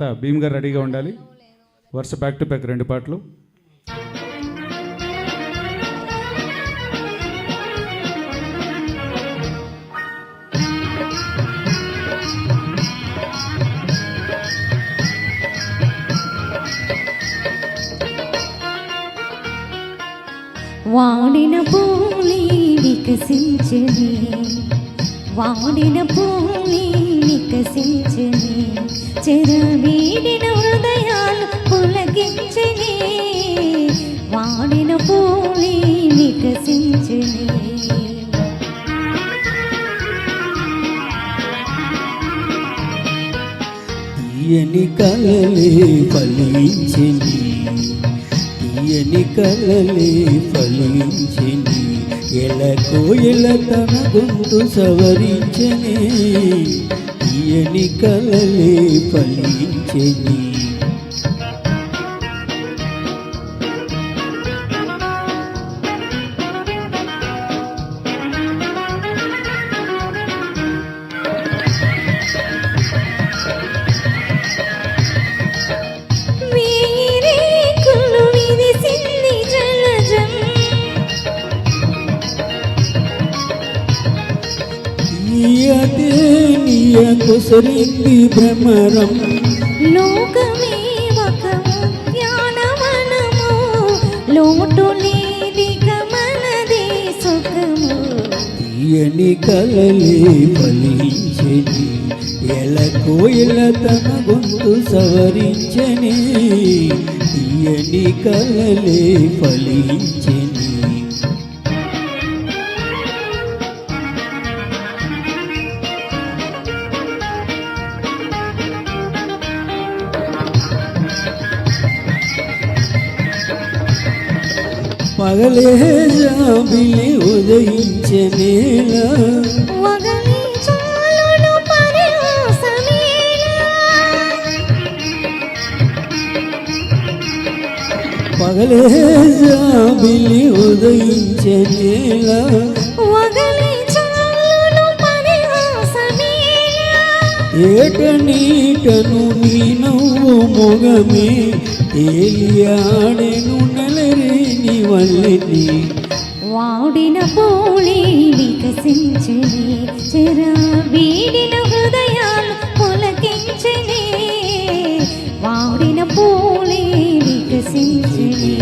తర్వాత భీమ్ గారు రెడీగా ఉండాలి. వరుస బ్యాక్ టు బ్యాక్ 2 పాటలు. వాడిన పూలి వికసించని, వాడిన పూలి వికసించని, చెరవీడిన హృదయాలు పులకించని, వాడిన పూలి వికసించని. తీయని కలలే ఫలించని, తీయని కలలే ఫలించని, ఎలకోయల తన గొంతు సవరించని, తీయని కలలే ఫలించని. కొసరింది భ్రమరం, లోకమే ఒక ఉద్యానవనము, లోటు లేది గమనదే సుఖము. తీయని కలలే ఫలించని, ఎలకోయల తన గొంతు సవరించని, తీయని కలలే ఫలించని. పగలే జాబిలి ఉదయించనేలా, వగలి చాలును పరిహాసమేలా, పగలే జాబిలి ఉదయించనేలా, వగలి చాలును పరిహాసమేలా. ఏట నీటను నీ నవ్వు మొగమే, తేలియాడెను నలరేని వల్లిని. వాడిన పూలి వికసించని, చెరవీడిన హృదయాలు పులకించని, వాడిన పూలి వికసించని.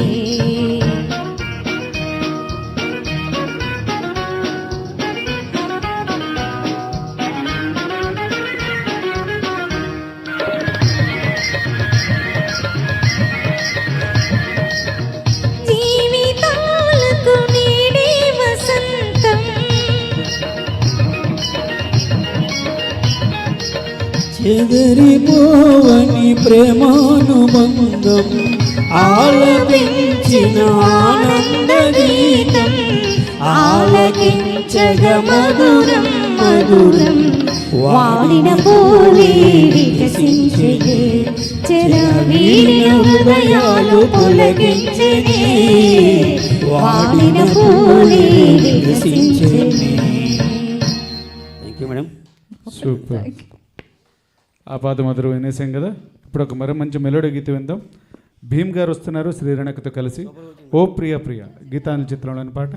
చెదరిపోవని ప్రేమానుబంధం, ఆలపించిన ఆనంద గీతం, ఆలకించగ మధురం మధురం. వాడిన పూలి వికసించని, చెరవీడిన హృదయాలు పులకించని, వాడిన పూలి వికసించని. Thank you madam. సూపర్. ఆపాదమధురు వినేసాం కదా. ఇప్పుడు ఒక మరో మంచి మెలోడీ గీతం విందాం. భీమ్ గారు వస్తున్నారు శ్రీరణకతో కలిసి. ఓ ప్రియ ప్రియ గీతాంజలి చిత్రంలోని పాట.